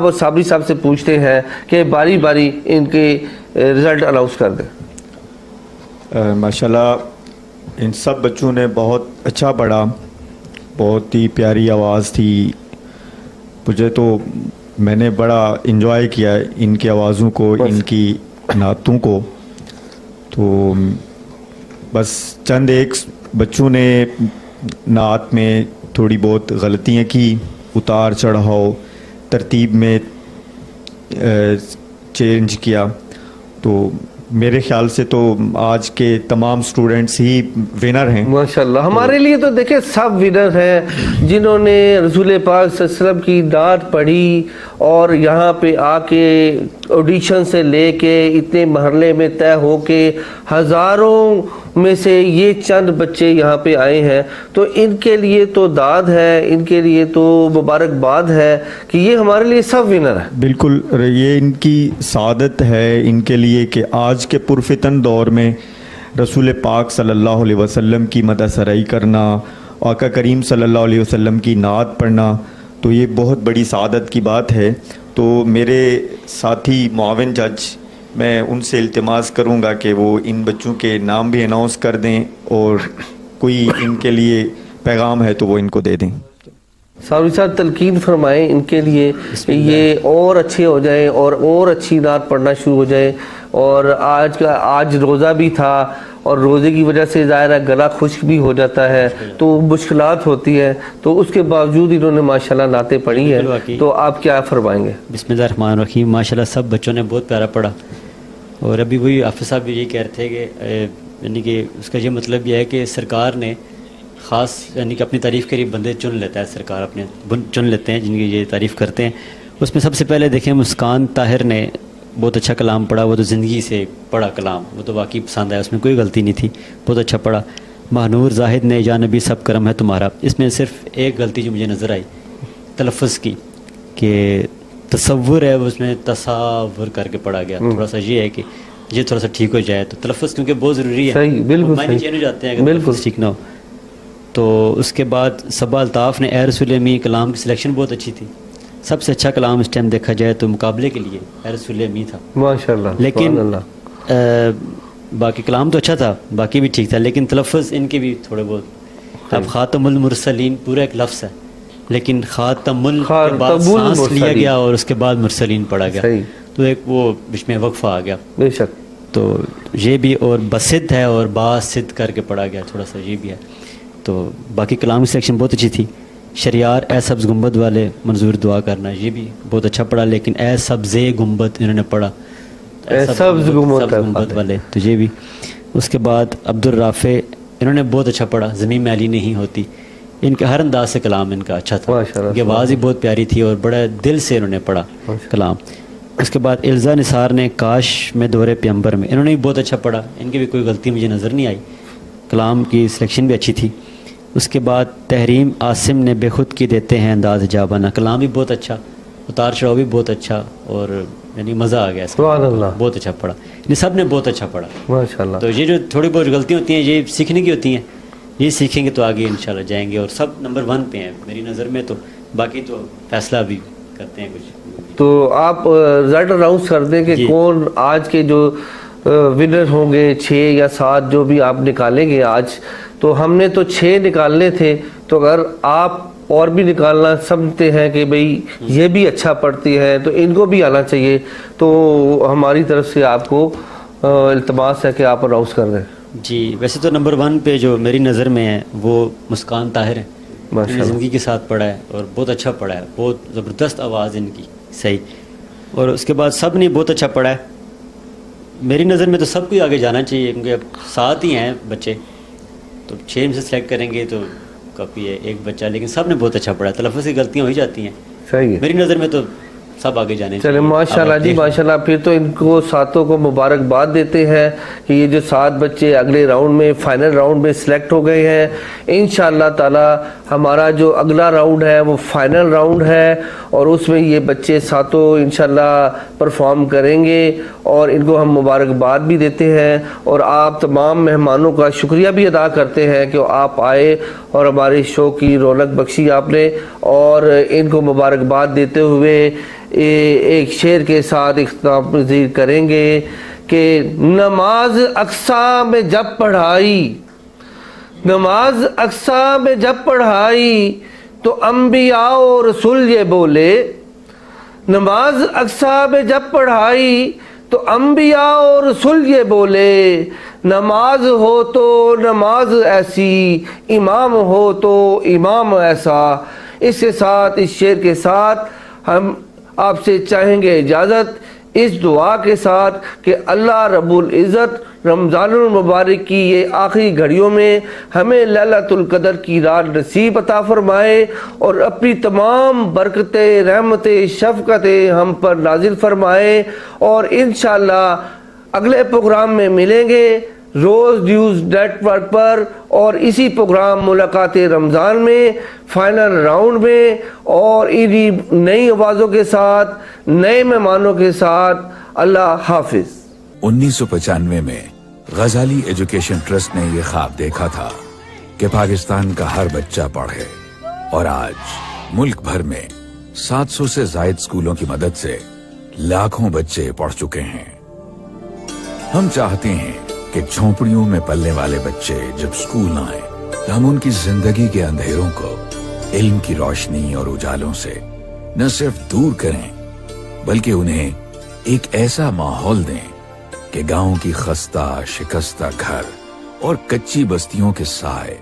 وہ صابری صاحب سے پوچھتے ہیں کہ باری باری ان کے رزلٹ اناؤنس کر دیں۔ ماشاءاللہ ان سب بچوں نے بہت اچھا پڑھا، بہت ہی پیاری آواز تھی، مجھے تو میں نے بڑا انجوائے کیا ان کی آوازوں کو، ان کی نعتوں کو۔ تو بس چند ایک بچوں نے نعت میں تھوڑی بہت غلطیاں کی، اتار چڑھاؤ ترتیب میں چینج کیا، تو میرے خیال سے تو آج کے تمام سٹوڈنٹس ہی ونر ہیں ماشاءاللہ۔ ہمارے لیے تو دیکھیں سب ونر ہیں جنہوں نے رسول پاک صلی اللہ علیہ وسلم کی نعت پڑھی اور یہاں پہ آ کے آڈیشن سے لے کے اتنے مرحلے میں طے ہو کے ہزاروں میں سے یہ چند بچے یہاں پہ آئے ہیں، تو ان کے لیے تو داد ہے، ان کے لیے تو مبارکباد ہے کہ یہ ہمارے لیے سب ونر ہیں۔ بالکل، یہ ان کی سعادت ہے ان کے لیے کہ آج کے پرفتن دور میں رسول پاک صلی اللہ علیہ وسلم کی مدح سرائی کرنا، آقا کریم صلی اللہ علیہ وسلم کی نعت پڑھنا، تو یہ بہت بڑی سعادت کی بات ہے۔ تو میرے ساتھی معاون جج، میں ان سے التماس کروں گا کہ وہ ان بچوں کے نام بھی اناؤنس کر دیں، اور کوئی ان کے لیے پیغام ہے تو وہ ان کو دے دیں۔ صابری صاحب تلقین فرمائیں ان کے لیے کہ یہ اور اچھے ہو جائیں اور اچھی نعت پڑھنا شروع ہو جائے۔ اور آج روزہ بھی تھا، اور روزے کی وجہ سے ظاہر ہے گلا خشک بھی ہو جاتا ہے، تو مشکلات ہوتی ہے، تو اس کے باوجود انہوں نے ماشاءاللہ نعتیں پڑھی ہیں، تو آپ کیا فرمائیں گے؟ بسم اللہ الرحمن الرحیم۔ ماشاءاللہ سب بچوں نے بہت پیارا پڑھا، اور ابھی وہی حافظ صاحب بھی یہی کہہ رہے تھے کہ یعنی کہ اس کا یہ مطلب یہ ہے کہ سرکار نے خاص یعنی کہ اپنی تعریف کے لیے بندے چن لیتا ہے، سرکار اپنے چن لیتے ہیں جن کی یہ تعریف کرتے ہیں۔ اس میں سب سے پہلے دیکھیں مسکان طاہر نے بہت اچھا کلام پڑھا، وہ تو زندگی سے پڑھا کلام، وہ تو واقعی پسند آیا، اس میں کوئی غلطی نہیں تھی، بہت اچھا پڑھا۔ مہنور زاہد نے یا نبی سب کرم ہے تمہارا، اس میں صرف ایک غلطی جو مجھے نظر آئی تلفظ کی، کہ تصور ہے اس میں تصاور کر کے پڑھا گیا، تھوڑا سا یہ ہے کہ یہ تھوڑا سا ٹھیک ہو جائے، تو تلفظ کیونکہ بہت ضروری ہے، صحیح، بالکل معنی چینج ہو جاتے ہیں اگر بالکل تلفظ ٹھیک نہ ہو۔ تو اس کے بعد صبا الطاف نے اے رسول امی کلام کی سلیکشن بہت اچھی تھی، سب سے اچھا کلام اس ٹائم دیکھا جائے تو مقابلے کے لیے اے رسول امی تھا ماشاءاللہ، لیکن سبحان اللہ۔ باقی کلام تو اچھا تھا، باقی بھی ٹھیک تھا، لیکن تلفظ ان کے بھی تھوڑے بہت، اب خاتم المرسلین پورا ایک لفظ ہے، لیکن خاتم کے بعد سانس لیا گیا اور اس کے بعد مرسلین پڑھا گیا، تو ایک وہ بیچ میں وقفہ آ گیا، بے شک۔ تو یہ بھی، اور بسد ہے اور باسد کر کے پڑھا گیا، تھوڑا سا یہ بھی ہے۔ تو باقی کلام کی سلیکشن بہت اچھی تھی۔ شریار اے سبز گنبد والے منظور دعا کرنا، یہ بھی بہت اچھا پڑھا، لیکن اے سبز گنبد انہوں نے پڑھا، اے سبز گنبد والے، تو یہ بھی۔ اس کے بعد عبد الرافع انہوں نے بہت اچھا پڑھا، زمین میلی نہیں ہوتی، ان کے ہر انداز سے کلام ان کا اچھا تھا، ان کی آواز ہی بہت پیاری تھی اور بڑا دل سے انہوں نے پڑھا کلام۔ اس کے بعد الزا نثار نے کاش میں دور پیمبر میں، انہوں نے بھی بہت اچھا پڑھا، ان کی بھی کوئی غلطی مجھے نظر نہیں آئی، کلام کی سلیکشن بھی اچھی تھی۔ اس کے بعد تحریم عاصم نے بے خود کی دیتے ہیں انداز جابانہ، کلام بھی بہت اچھا، اتار چڑھاؤ بھی بہت اچھا، اور یعنی مزہ آ گیا، سبحان اللہ، بہت اچھا پڑھا، یہ سب نے بہت اچھا پڑھا ماشاءاللہ۔ تو یہ جو تھوڑی بہت غلطیاں ہوتی ہیں یہ سیکھنے کی ہوتی ہیں، یہ سیکھیں گے تو آگے انشاءاللہ جائیں گے، اور سب نمبر 1 پہ ہیں میری نظر میں، تو باقی تو فیصلہ بھی کرتے ہیں کچھ۔ تو آپ رزلٹ اناؤنس کر دیں کہ کون آج کے جو ونر ہوں گے، 6 یا 7 جو بھی آپ نکالیں گے آج، تو ہم نے تو 6 نکالنے تھے، تو اگر آپ اور بھی نکالنا سمجھتے ہیں کہ بھئی یہ بھی اچھا پڑھتی ہے تو ان کو بھی آنا چاہیے، تو ہماری طرف سے آپ کو التماس ہے کہ آپ اناؤنس کر دیں۔ جی ویسے تو نمبر 1 پہ جو میری نظر میں ہے وہ مسکان طاہر ہے، انہوں نے زندگی کے ساتھ پڑھا ہے اور بہت اچھا پڑھا ہے، بہت زبردست آواز ان کی، صحیح۔ اور اس کے بعد سب نے بہت اچھا پڑھا ہے، میری نظر میں تو سب کو ہی آگے جانا چاہیے، کیونکہ اب 7 ہی ہیں بچے، تو 6 میں سے سلیکٹ کریں گے تو کافی ہے، ایک بچہ، لیکن سب نے بہت اچھا پڑھا ہے، تلفظ کی غلطیاں ہو ہی جاتی ہیں، صحیح ہے، میری نظر میں تو سب آگے جانے چلیں چاہیے۔ ماشاءاللہ جی ماشاءاللہ، پھر تو ان کو 7 کو مبارکباد دیتے ہیں کہ یہ جو 7 بچے اگلے راؤنڈ میں فائنل راؤنڈ میں سلیکٹ ہو گئے ہیں۔ انشاءاللہ تعالی ہمارا جو اگلا راؤنڈ ہے وہ فائنل راؤنڈ ہے، اور اس میں یہ بچے 7 انشاءاللہ پرفارم کریں گے، اور ان کو ہم مبارکباد بھی دیتے ہیں، اور آپ تمام مہمانوں کا شکریہ بھی ادا کرتے ہیں کہ آپ آئے اور ہمارے شو کی رونق بخشی آپ نے، اور ان کو مبارکباد دیتے ہوئے ایک شعر کے ساتھ اختتام پذیر کریں گے کہ نماز اقصیٰ میں جب پڑھائی، نماز اقصیٰ میں جب پڑھائی تو انبیاء و رسول یہ بولے، نماز اقصیٰ میں جب پڑھائی تو انبیاء و رسول یہ بولے، نماز ہو تو نماز ایسی، امام ہو تو امام ایسا۔ اس کے ساتھ، اس شعر کے ساتھ ہم آپ سے چاہیں گے اجازت، اس دعا کے ساتھ کہ اللہ رب العزت رمضان المبارک کی یہ آخری گھڑیوں میں ہمیں لیلۃ القدر کی رات نصیب عطا فرمائے اور اپنی تمام برکتیں، رحمتیں، شفقتیں ہم پر نازل فرمائے، اور انشاءاللہ اگلے پروگرام میں ملیں گے روز نیوز نیٹ ورک پر، اور اسی پروگرام ملاقات رمضان میں فائنل راؤنڈ میں، اور انہی نئی آوازوں کے ساتھ، نئے مہمانوں کے ساتھ۔ اللہ حافظ۔ 1995 میں غزالی ایجوکیشن ٹرسٹ نے یہ خواب دیکھا تھا کہ پاکستان کا ہر بچہ پڑھے، اور آج ملک بھر میں 700 سے زائد اسکولوں کی مدد سے لاکھوں بچے پڑھ چکے ہیں۔ ہم چاہتے ہیں کہ جھونپڑیوں میں پلنے والے بچے جب اسکول آئیں تو ہم ان کی زندگی کے اندھیروں کو علم کی روشنی اور اجالوں سے نہ صرف دور کریں بلکہ انہیں ایک ایسا ماحول دیں کہ گاؤں کی خستہ شکستہ گھر اور کچی بستیوں کے سائے